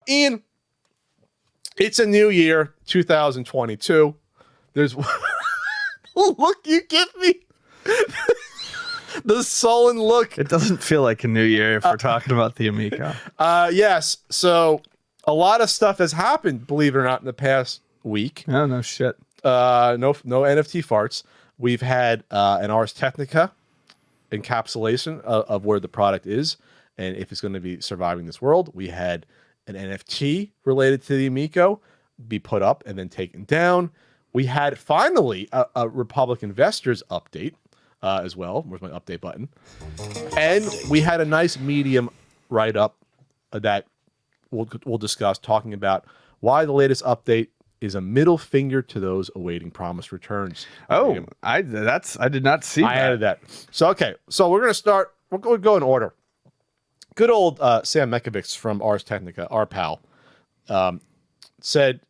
Ian, it's a new year, 2022. There's look you give me. The sullen look. It doesn't feel like a new year if we're talking about the Amico. Yes. So a lot of stuff has happened, believe it or not, in the past week. Oh, no shit. No NFT farts. We've had an Ars Technica encapsulation of where the product is and if it's going to be surviving this world. We had an NFT related to the Amico be put up and then taken down. We had finally a Republic Investors update as well. Where's my update button? And we had a nice medium write-up that we'll discuss, talking about why the latest update is a middle finger to those awaiting promised returns. Oh, I did not see that. I added that. So, okay. So we're going to start. We're going to go in order. Good old Sam Mekovics from Ars Technica, our pal, said,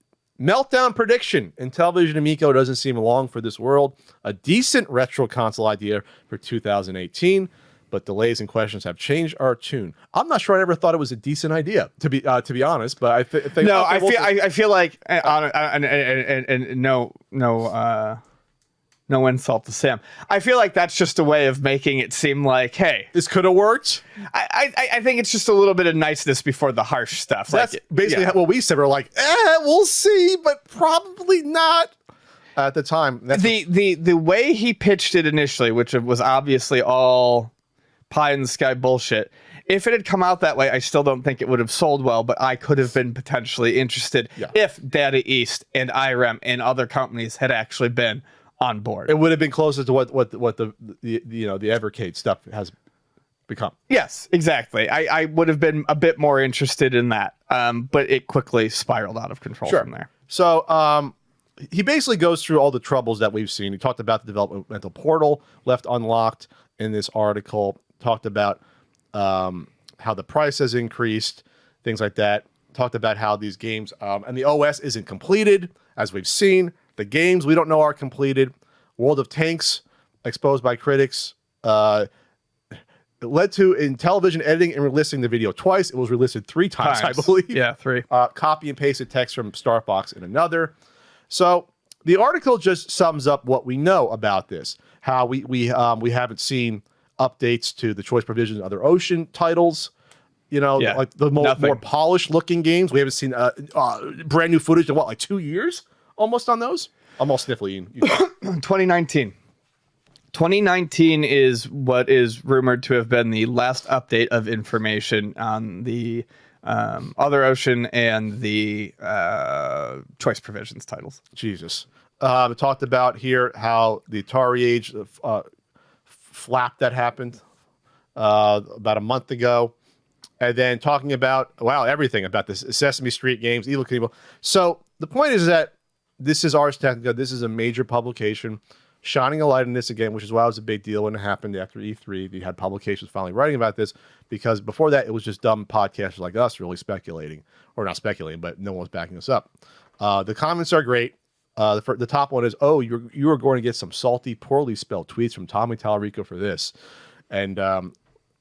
Meltdown prediction. Intellivision Amico doesn't seem long for this world. A decent retro console idea for 2018, but delays and questions have changed our tune. I'm not sure I ever thought it was a decent idea, to be honest. But I think no, I feel like and no insult to Sam. I feel like that's just a way of making it seem like, hey, this could have worked. I think it's just a little bit of niceness before the harsh stuff. That's basically what we said. We're like, we'll see, but probably not at the time. That's the way he pitched it initially, which was obviously all pie in the sky bullshit. If it had come out that way, I still don't think it would have sold well, but I could have been potentially interested if Data East and IREM and other companies had actually been on board. It would have been closer to what the Evercade stuff has become. Yes, exactly. I would have been a bit more interested in that, but it quickly spiraled out of control from there. So he basically goes through all the troubles that we've seen. He talked about the developmental portal left unlocked in this article, talked about how the price has increased, things like that. Talked about how these games and the OS isn't completed, as we've seen. The games we don't know are completed. World of Tanks, exposed by critics, it led to Intellivision editing and relisting the video twice. It was relisted 3 times, I believe. Yeah, 3. Copy and pasted text from Starfox in another. So the article just sums up what we know about this. How we haven't seen updates to the choice provisions and other Ocean titles. Like the more polished looking games. We haven't seen brand new footage in like 2 years almost on those. I'm all sniffly. 2019. 2019 is what is rumored to have been the last update of information on the Other Ocean and the choice provisions titles. Jesus. Talked about here how the Atari Age flap that happened about a month ago. And then talking about, everything about this Sesame Street games, Evil Knievel. So the point is that this is Ars Technica. This is a major publication shining a light on this again, which is why it was a big deal when it happened after E3. You had publications finally writing about this, because before that, it was just dumb podcasters like us really speculating, or not speculating, but no one was backing us up. The comments are great. The top one is, you are going to get some salty, poorly spelled tweets from Tommy Tallarico for this. And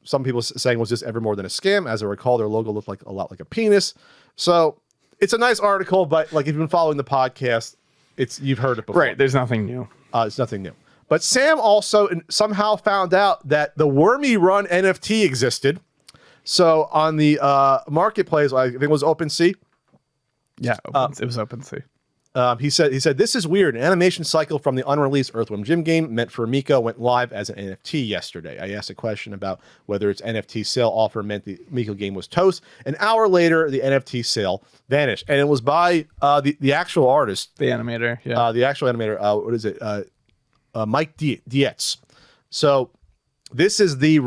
some people saying, was this ever more than a scam? As I recall, their logo looked a lot like a penis. So it's a nice article, but like if you've been following the podcast, you've heard it before. Right, there's nothing new. It's nothing new. But Sam also somehow found out that the Wormy Run NFT existed. So on the marketplace, I think it was OpenSea. Yeah, it was OpenSea. He said, this is weird. An animation cycle from the unreleased Earthworm Jim game meant for Amico went live as an NFT yesterday. I asked a question about whether its NFT sale offer meant the Amico game was toast. An hour later, the NFT sale vanished. And it was by the actual artist. The animator, yeah. The actual animator, what is it? Mike Dietz. So this is the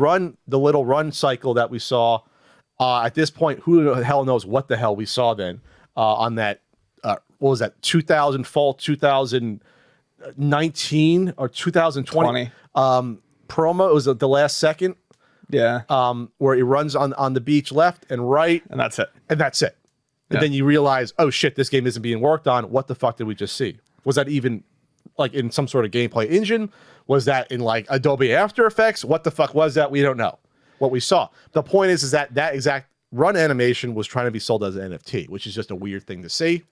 little run cycle that we saw. At this point, who the hell knows what the hell we saw then on that. What was that? 2019 or 2020 promo? It was the last second. Yeah. Where he runs on the beach left and right. And that's it. And then you realize, oh shit, this game isn't being worked on. What the fuck did we just see? Was that even like in some sort of gameplay engine? Was that in like Adobe After Effects? What the fuck was that? We don't know what we saw. The point is that exact Run Animation was trying to be sold as an NFT, which is just a weird thing to see.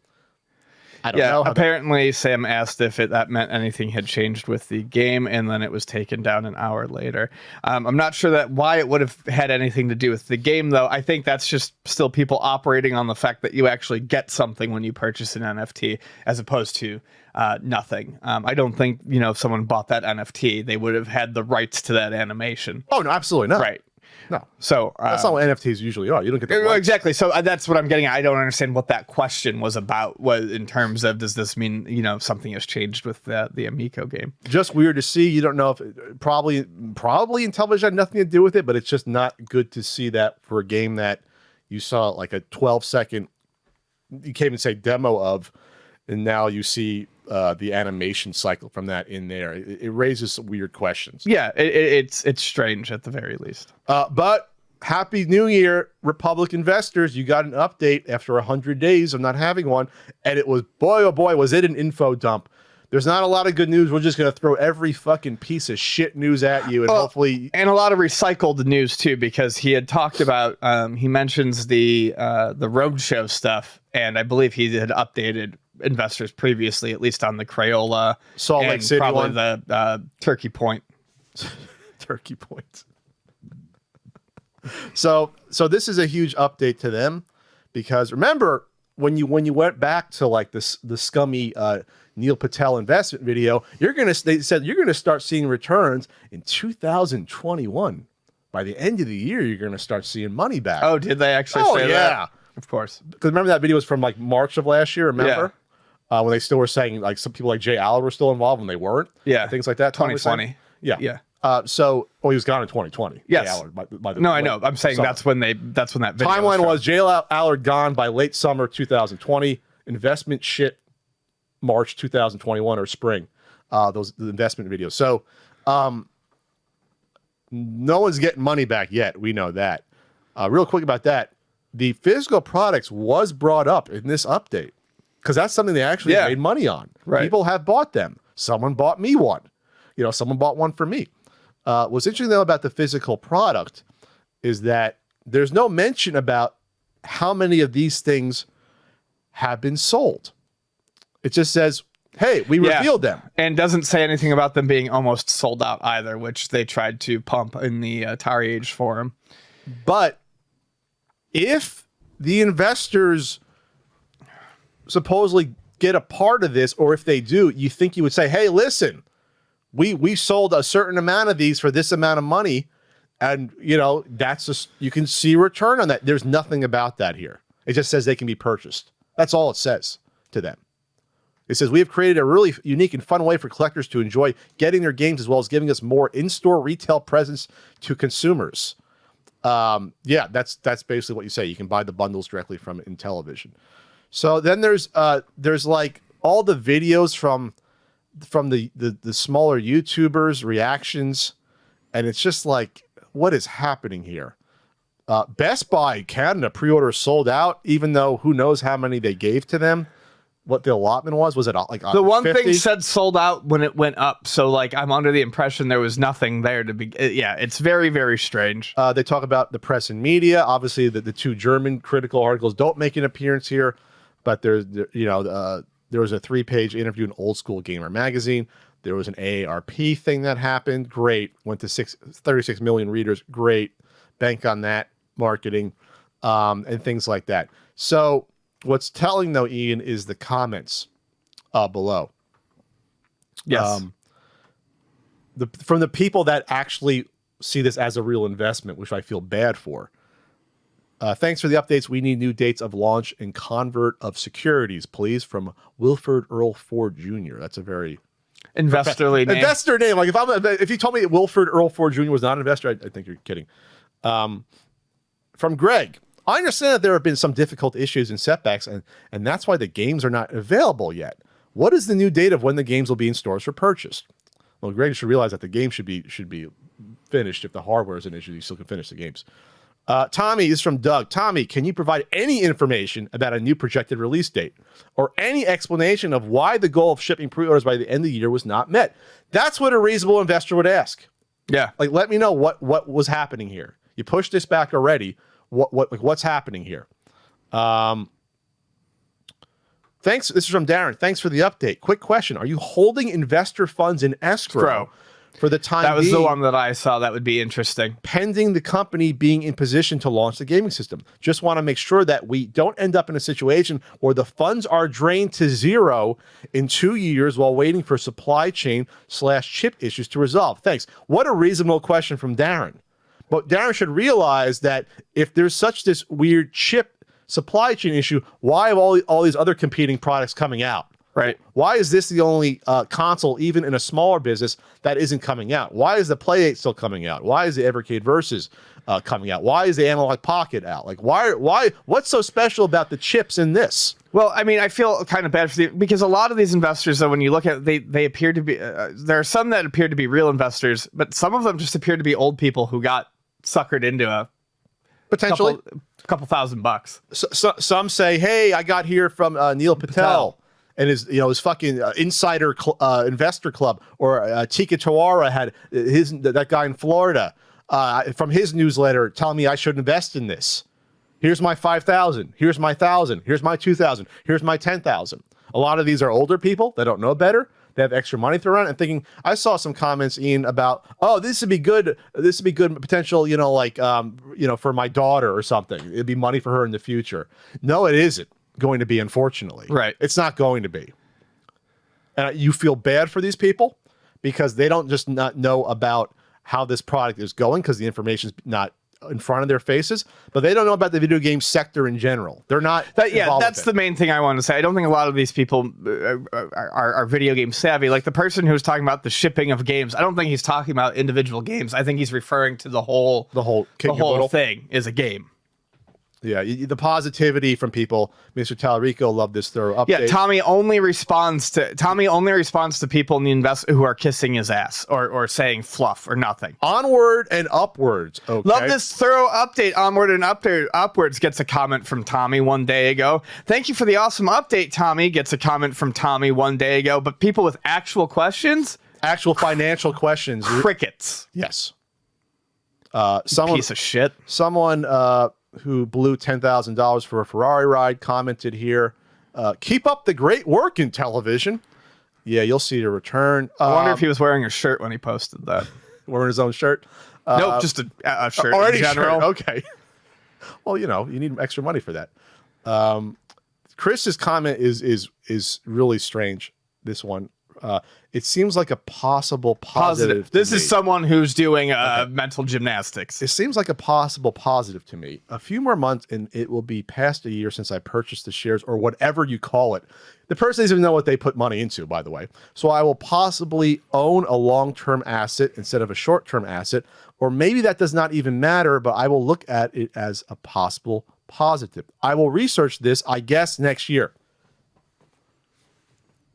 I don't know. Apparently Sam asked if that meant anything had changed with the game, and then it was taken down an hour later. I'm not sure why it would have had anything to do with the game, though. I think that's just still people operating on the fact that you actually get something when you purchase an NFT, as opposed to nothing. I don't think, if someone bought that NFT, they would have had the rights to that animation. Oh, no, absolutely not. Right. No. So that's not what NFTs usually are. You don't get the rights. Exactly. So that's what I'm getting at. I don't understand what that question was about. Was in terms of, does this mean something has changed with the Amico game? Just weird to see. You don't know if probably Intellivision had nothing to do with it, but it's just not good to see that for a game that you saw like a 12-second, you can't even say demo of, and now you see the animation cycle from that in there. It raises some weird questions. Yeah, it's strange at the very least. But Happy New Year, Republic investors. You got an update after 100 days of not having one. And it was, boy, oh boy, was it an info dump. There's not a lot of good news. We're just going to throw every fucking piece of shit news at you. And hopefully... And a lot of recycled news, too, because he had talked about... he mentions the Roadshow stuff. And I believe he had updated investors previously, at least on the Crayola, Salt Lake City probably one. The Turkey Point. Turkey Point. So this is a huge update to them, because remember when you went back to like the scummy Neil Patel investment video, they said you're gonna start seeing returns in 2021. By the end of the year, you're gonna start seeing money back. Oh, did they actually say that? Yeah, of course. Because remember that video was from like March of last year. Remember? Yeah. When they still were saying, like, some people like Jay Allard were still involved when they weren't. Yeah. Things like that. 2020. Yeah. Yeah. He was gone in 2020. Yes. Jay Allard, by the no, way. I know. I'm saying Summer. that's when that video timeline was Jay Allard gone by late summer 2020. Investment shit March 2021 or spring. The investment videos. So no one's getting money back yet. We know that. Real quick about that. The physical products was brought up in this update, because that's something they actually made money on. Right. People have bought them. Someone bought me one. Someone bought one for me. What's interesting, though, about the physical product is that there's no mention about how many of these things have been sold. It just says, hey, we revealed them. And doesn't say anything about them being almost sold out either, which they tried to pump in the Atari Age forum. But if the investors supposedly get a part of this, or if they do, you think you would say, hey, listen, we sold a certain amount of these for this amount of money, and that's just, you can see return on that. There's nothing about that here. It just says they can be purchased. That's all it says to them. It says, we have created a really unique and fun way for collectors to enjoy getting their games, as well as giving us more in-store retail presence to consumers. That's basically what you say. You can buy the bundles directly from Intellivision. So then there's like all the videos from the smaller YouTubers, reactions, and it's just like, what is happening here? Best Buy Canada pre-order sold out, even though who knows how many they gave to them. What the allotment was it like the one 50? thing said sold out when it went up, so like I'm under the impression there was nothing there to be. It's very, very strange. They talk about the press and media. Obviously the two German critical articles don't make an appearance here, but there was a 3-page interview in Old School Gamer magazine. There was an AARP thing that happened. Great. Went to 36 million readers. Great. Bank on that marketing, and things like that. So what's telling, though, Ian, is the comments below. Yes. From the people that actually see this as a real investment, which I feel bad for. Thanks for the updates. We need new dates of launch and convert of securities, please. From Wilford Earl Ford Jr. That's a very investor name. Investor name. Like if you told me that Wilford Earl Ford Jr. was not an investor, I think you're kidding. From Greg, I understand that there have been some difficult issues and setbacks, and that's why the games are not available yet. What is the new date of when the games will be in stores for purchase? Well, Greg should realize that the game should be finished. If the hardware is an issue, you still can finish the games. Tommy is from Doug. Tommy, can you provide any information about a new projected release date, or any explanation of why the goal of shipping pre-orders by the end of the year was not met? That's what a reasonable investor would ask. Yeah. Like, let me know what was happening here. You pushed this back already. what's happening here. Thanks. This is from Darren. Thanks for the update. Quick question: are you holding investor funds in escrow for the time being? That was the one that I saw. That would be interesting. Pending the company being in position to launch the gaming system. Just want to make sure that we don't end up in a situation where the funds are drained to zero in 2 years while waiting for supply chain / chip issues to resolve. Thanks. What a reasonable question from Darren. But Darren should realize that if there's such this weird chip supply chain issue, why have all these other competing products coming out? Right. Why is this the only console, even in a smaller business, that isn't coming out? Why is the Play 8 still coming out? Why is the Evercade Versus coming out? Why is the Analog Pocket out? Like, why? What's so special about the chips in this? Well, I mean, I feel kind of bad for because a lot of these investors, though, when you look at they appear to be there are some that appear to be real investors, but some of them just appear to be old people who got suckered into a potentially couple $1,000. So, some say, "Hey, I got here from Neil Patel and his fucking insider investor club," or Tika Tawara had that guy in Florida from his newsletter telling me I should invest in this. Here's my 5,000. Here's my 1,000. Here's my 2,000. Here's my 10,000. A lot of these are older people that don't know better. They have extra money thrown around and thinking. I saw some comments, Ian, about, oh, this would be good. This would be good potential, for my daughter or something. It'd be money for her in the future. No, it isn't going to be, unfortunately. Right. It's not going to be. And you feel bad for these people because they don't just not know about how this product is going because the information's not in front of their faces, but they don't know about the video game sector in general. They're not. That's the main thing I want to say. I don't think a lot of these people are video game savvy. Like the person who's talking about the shipping of games, I don't think he's talking about individual games. I think he's referring to the whole thing is a game. Yeah, the positivity from people. Mr. Talarico loved this thorough update. Yeah, Tommy only responds to people in the who are kissing his ass or saying fluff or nothing. Onward and upwards. Okay. Love this thorough update. Onward and upwards gets a comment from Tommy one day ago. Thank you for the awesome update, Tommy. Gets a comment from Tommy one day ago. But people with actual questions, actual financial questions, crickets. Yes. Piece of shit. Someone who blew $10,000 for a Ferrari ride commented here, keep up the great work in television. Yeah, you'll see the return. I wonder if he was wearing a shirt when he posted that. Wearing his own shirt? Nope, just a shirt already in general. Shirt. Okay. Well, you need extra money for that. Chris's comment is really strange, this one. It seems like a possible positive. This is someone who's doing mental gymnastics. It seems like a possible positive to me. A few more months and it will be past a year since I purchased the shares or whatever you call it. The person doesn't even know what they put money into, by the way. So I will possibly own a long-term asset instead of a short-term asset, or maybe that does not even matter, but I will look at it as a possible positive. I will research this, I guess, next year.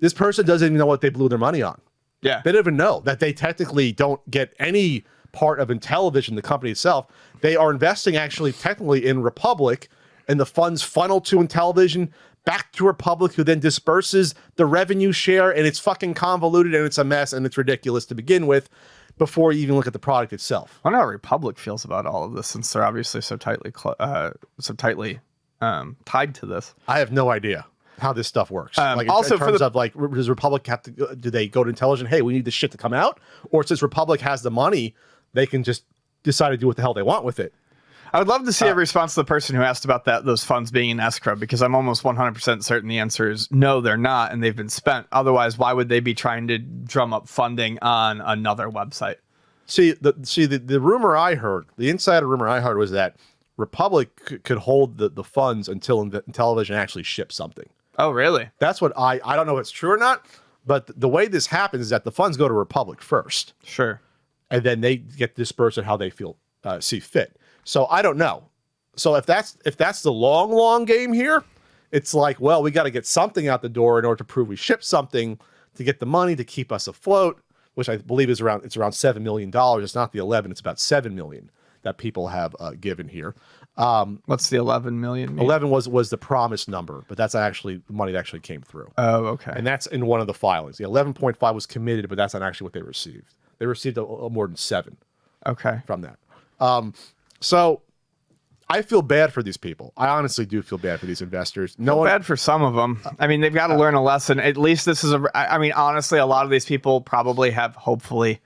This person doesn't even know what they blew their money on. Yeah. They don't even know that they technically don't get any part of Intellivision, the company itself. They are investing actually technically in Republic, and the funds funnel to Intellivision, back to Republic, who then disperses the revenue share, and it's fucking convoluted, and it's a mess, and it's ridiculous to begin with before you even look at the product itself. I wonder how Republic feels about all of this, since they're obviously so tightly tied to this. I have no idea how this stuff works. Also, in terms of like, does Republic have to? Do they go to Intellivision? Hey, we need this shit to come out, or since Republic has the money, they can just decide to do what the hell they want with it. I would love to see a response to the person who asked about those funds being in escrow, because I'm almost 100% certain the answer is no, they're not, and they've been spent. Otherwise, why would they be trying to drum up funding on another website? The rumor I heard, the insider rumor I heard was that Republic could hold the funds until Intellivision actually ships something. Oh, really? That's what I don't know if it's true or not, but the way this happens is that the funds go to Republic first. Sure. And then they get dispersed at how they see fit. So I don't know. So if that's the long game here, it's like, well, we got to get something out the door in order to prove we shipped something to get the money to keep us afloat, which I believe is around $7 million. It's not the 11, it's about 7 million that people have given here. What's the 11 million mean? 11 was the promised number, but that's actually the money that actually came through. Oh, okay. And that's in one of the filings. The 11.5 was committed, but that's not actually what they received. They received more than 7. Okay. From that. So I feel bad for these people. I honestly do feel bad for these investors. Bad for some of them. I mean, they've got to learn a lesson. At least this is I mean, honestly, a lot of these people probably have, hopefully,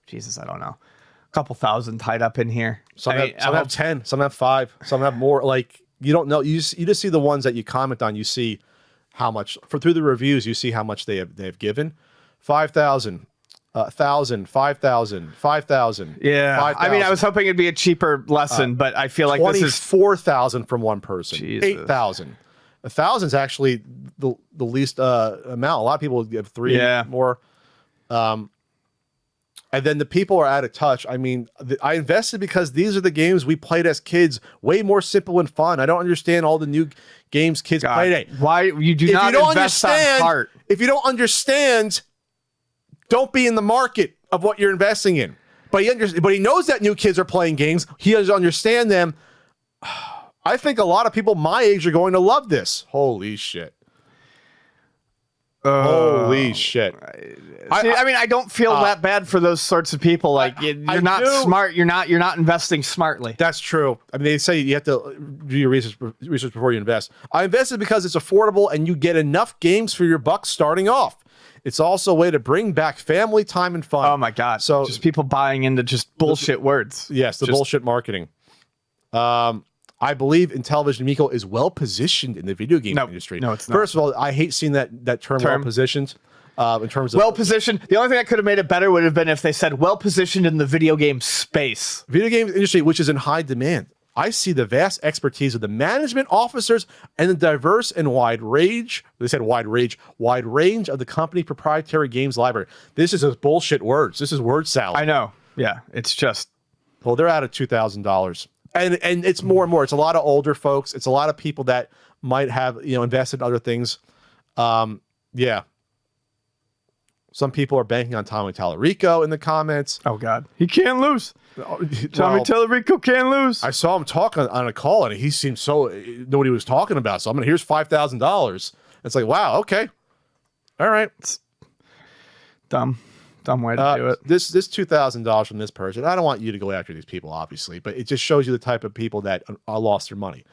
Jesus, I don't know, a couple thousand tied up in here. Some have 10, some have 5, some have more. Like, you don't know. You just see the ones that you comment on. You see how much through the reviews. You see how much they have given. 5,000. 1,000, 5,000, 5,000. Yeah, 5,000. I mean, I was hoping it'd be a cheaper lesson, but I feel like this is 4,000 from one person. Jesus. 8,000. 1,000 is actually the least amount. A lot of people give 3 more. And then the people are out of touch. I mean, I invested because these are the games we played as kids. Way more simple and fun. I don't understand all the new games kids play today. Why you do not invest on heart? If you don't understand, don't be in the market of what you're investing in. But he knows that new kids are playing games. He doesn't understand them. I think a lot of people my age are going to love this. Holy shit. Holy shit. I mean, I don't feel that bad for those sorts of people. Like, you're not smart. You're not investing smartly. That's true. I mean, they say you have to do your research before you invest. I invested because it's affordable and you get enough games for your buck starting off. It's also a way to bring back family time and fun. Oh my God. So just people buying into just bullshit words. Yes, bullshit marketing. I believe Intellivision Amico is well positioned in the video game industry. No, it's not. First of all, I hate seeing that term well positioned. In terms of well positioned. The only thing that could have made it better would have been if they said well positioned in the video game space. Video game industry, which is in high demand. I see the vast expertise of the management officers and the diverse and wide range of the company proprietary games library. This is just bullshit words. This is word salad. I know. Yeah, it's just. Well, they're out of $2,000, and it's more and more. It's a lot of older folks. It's a lot of people that might have invested in other things. Yeah. Some people are banking on Tommy Tallarico in the comments. Oh God, he can't lose. Tommy Tallarico can't lose. I saw him talk on a call, and he seemed so know what he was talking about. So here's $5,000. It's like, wow, okay, all right. It's dumb way to do it. This $2,000 from this person. I don't want you to go after these people, obviously, but it just shows you the type of people that lost their money.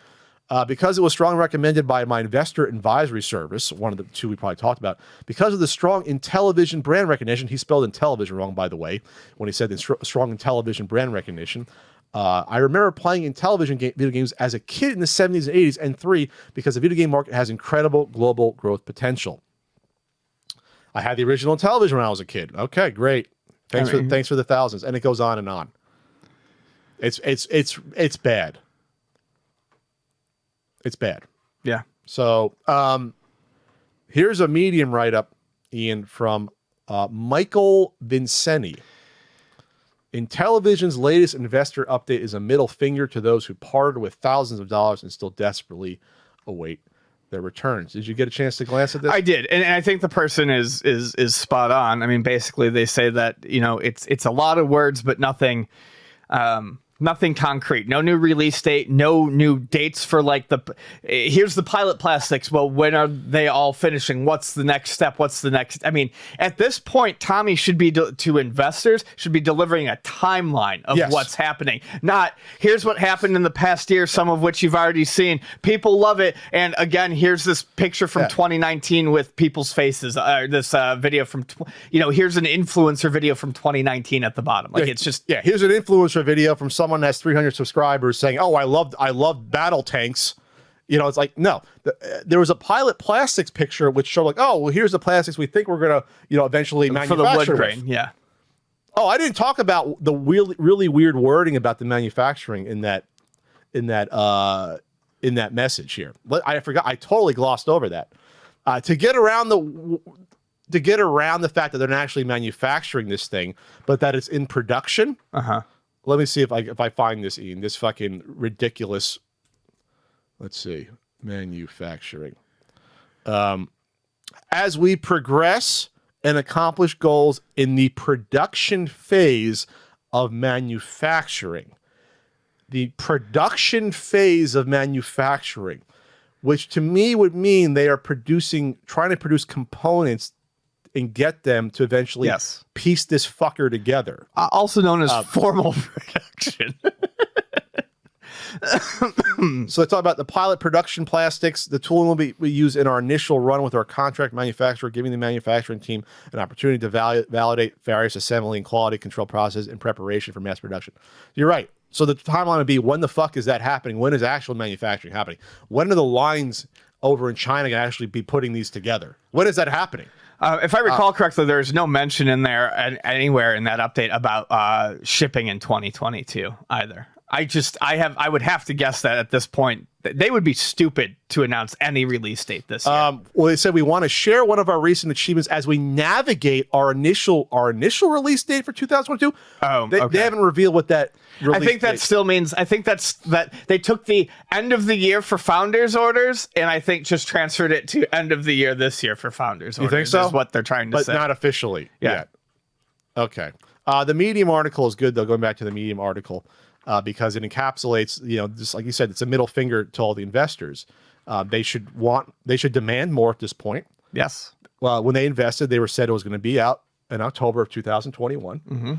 Because it was strongly recommended by my investor advisory service, one of the two we probably talked about, because of the strong Intellivision brand recognition. He spelled Intellivision wrong, by the way, when he said the strong Intellivision brand recognition. I remember playing Intellivision video games as a kid in the 70s and 80s, and 3, because the video game market has incredible global growth potential. I had the original Intellivision when I was a kid. Okay, great. Thanks for the thousands. And it goes on and on. It's bad. It's bad. Yeah. So here's a Medium write-up, Ian, from Michael Vincenti. Intellivision's latest investor update is a middle finger to those who parted with thousands of dollars and still desperately await their returns. Did you get a chance to glance at this? I did, and I think the person is spot on. I mean, basically, they say that it's a lot of words, but nothing. Nothing concrete, no new release date, no new dates for here's the pilot plastics. Well, when are they all finishing? What's the next step? What's the next? I mean, at this point, Tommy should be to investors should be delivering a timeline of what's happening. Not here's what happened in the past year, some of which you've already seen. People love it. And again, here's this picture from 2019 with people's faces. This video from, here's an influencer video from 2019 at the bottom. It's just, here's an influencer video from someone that has 300 subscribers saying, "Oh, I love battle tanks." It's like, no. There was a pilot plastics picture which showed here's the plastics we think we're gonna eventually manufacture for the wood grain. Yeah. Oh, I didn't talk about the really weird wording about the manufacturing in that message here. I forgot. I totally glossed over that. To get around the fact that they're not actually manufacturing this thing, but that it's in production. Let me see if I find this, Ian. This fucking ridiculous. Let's see. Manufacturing. As we progress and accomplish goals in the production phase of manufacturing. The production phase of manufacturing, which to me would mean they are trying to produce components and get them to eventually piece this fucker together. Also known as formal production. So they talk about the pilot production plastics. The tooling will be used in our initial run with our contract manufacturer, giving the manufacturing team an opportunity to validate various assembly and quality control processes in preparation for mass production. You're right. So the timeline would be, when the fuck is that happening? When is actual manufacturing happening? When are the lines over in China going to actually be putting these together? When is that happening? If I recall correctly, there's no mention in there anywhere in that update about shipping in 2022 either. I would have to guess that at this point they would be stupid to announce any release date this year. Well, they said we want to share one of our recent achievements as we navigate our initial release date for 2022. They haven't revealed what that. I think that still means. I think that they took the end of the year for founders orders, and I think just transferred it to end of the year this year for founders orders. You think so? Is what they're trying to say, but not officially yet. Okay. The Medium article is good though. Going back to the Medium article. Because it encapsulates, just like you said, it's a middle finger to all the investors. They should demand more at this point. Yes. Well, when they invested, they were said it was going to be out in October of 2021. Mm-hmm.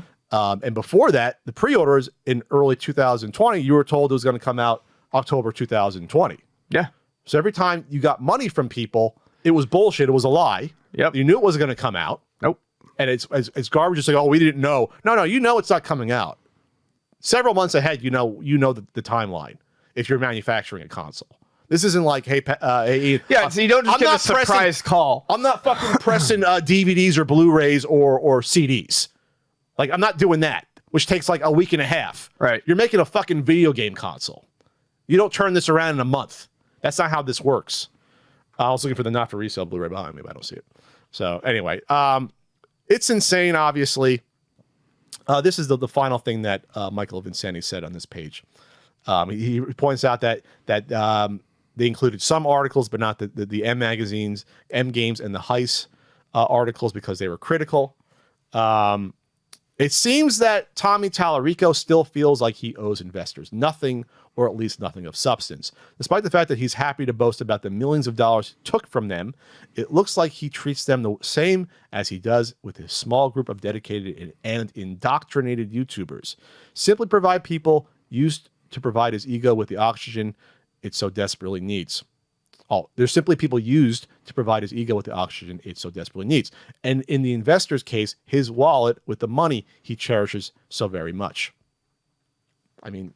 And before that, the pre-orders in early 2020, you were told it was going to come out October 2020. Yeah. So every time you got money from people, it was bullshit. It was a lie. Yep. You knew it wasn't going to come out. Nope. And it's garbage. It's like, oh, we didn't know. No, it's not coming out. Several months ahead, the timeline if you're manufacturing a console. This isn't like, hey, yeah, so you don't just get a surprise call. I'm not fucking pressing DVDs or Blu-rays or CDs. Like, I'm not doing that, which takes like a week and a half. Right. You're making a fucking video game console. You don't turn this around in a month. That's not how this works. I was looking for the not for resale Blu-ray behind me, but I don't see it. So anyway, it's insane, obviously. This is the final thing that Michael Vincenti said on this page. He points out that they included some articles, but not the M magazines, M Games, and the Heist articles because they were critical. It seems that Tommy Tallarico still feels like he owes investors nothing, or at least nothing of substance. Despite the fact that he's happy to boast about the millions of dollars he took from them, it looks like he treats them the same as he does with his small group of dedicated and indoctrinated YouTubers. Simply provide people used to provide his ego with the oxygen it so desperately needs. Oh, there's simply people used to provide his ego with the oxygen it so desperately needs. And in the investor's case, his wallet with the money he cherishes so very much. I mean,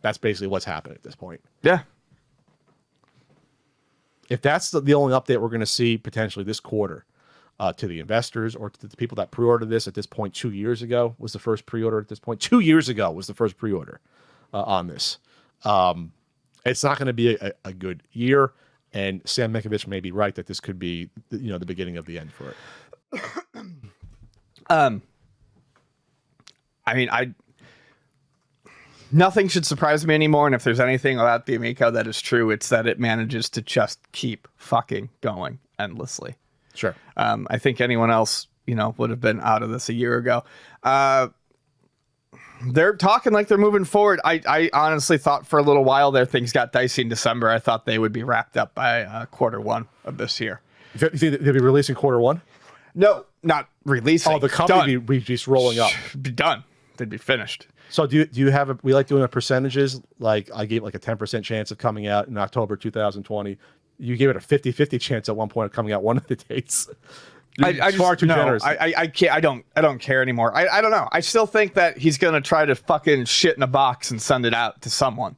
that's basically what's happening at this point. Yeah. If that's the only update we're going to see potentially this quarter to the investors or to the people that pre-ordered this at this point 2 years ago was the first pre-order at this point. 2 years ago was the first pre-order on this. It's not going to be a good year. And Sam Mikovich may be right that this could be, the beginning of the end for it. Nothing should surprise me anymore. And if there's anything about the Amico that is true, it's that it manages to just keep fucking going endlessly. Sure. I think anyone else, would have been out of this a year ago. They're talking like they're moving forward. I honestly thought for a little while there things got dicey in December. I thought they would be wrapped up by Q1 of this year. You think they'll be releasing Q1? No, not releasing. Oh, the company be just rolling up. Be done. They'd be finished. So do you have we like doing a percentages? Like I gave like a 10% chance of coming out in October 2020. You gave it a 50-50 chance at one point of coming out one of the dates. I far too generous. I can't. I don't care anymore. I don't know. I still think that he's gonna try to fucking shit in a box and send it out to someone.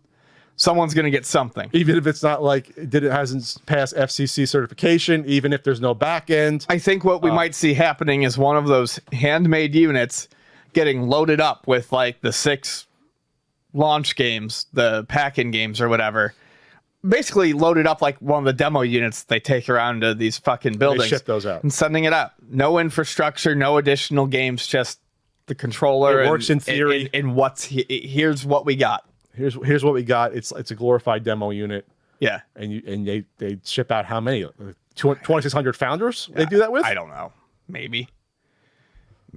Someone's gonna get something, even if it's not like it hasn't passed FCC certification. Even if there's no back end. I think what we might see happening is one of those handmade units getting loaded up with like the 6 launch games, the pack-in games or whatever. Basically loaded up like one of the demo units they take around to these fucking buildings. They ship those out. And sending it up. No infrastructure, no additional games, just the controller. It works in theory. And here's what we got. Here's what we got. It's a glorified demo unit. Yeah. And they ship out how many? 2,600 founders they do that with? I don't know. Maybe.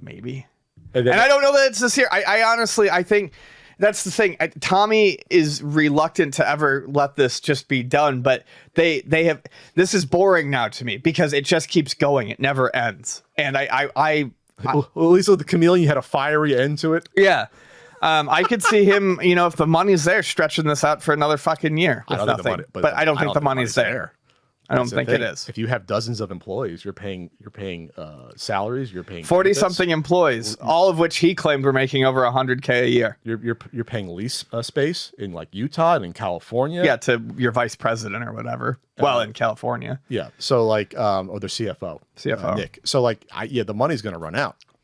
And I don't know that it's this year. I honestly, I think that's the thing. Tommy is reluctant to ever let this just be done, but they have. This is boring now to me because it just keeps going. It never ends. And well, at least with the Chameleon, you had a fiery end to it. Yeah. I could see him, if the money's there, stretching this out for another fucking year with nothing. But I don't think the money's there. I don't think it is. If you have dozens of employees, you're paying salaries, you're paying 40-something employees, all of which he claimed were making over $100K a year. You're paying lease space in like Utah and in California. Yeah, to your vice president or whatever. Well, in California. Yeah. So like, or their CFO, CFO. Nick. So like, the money's going to run out.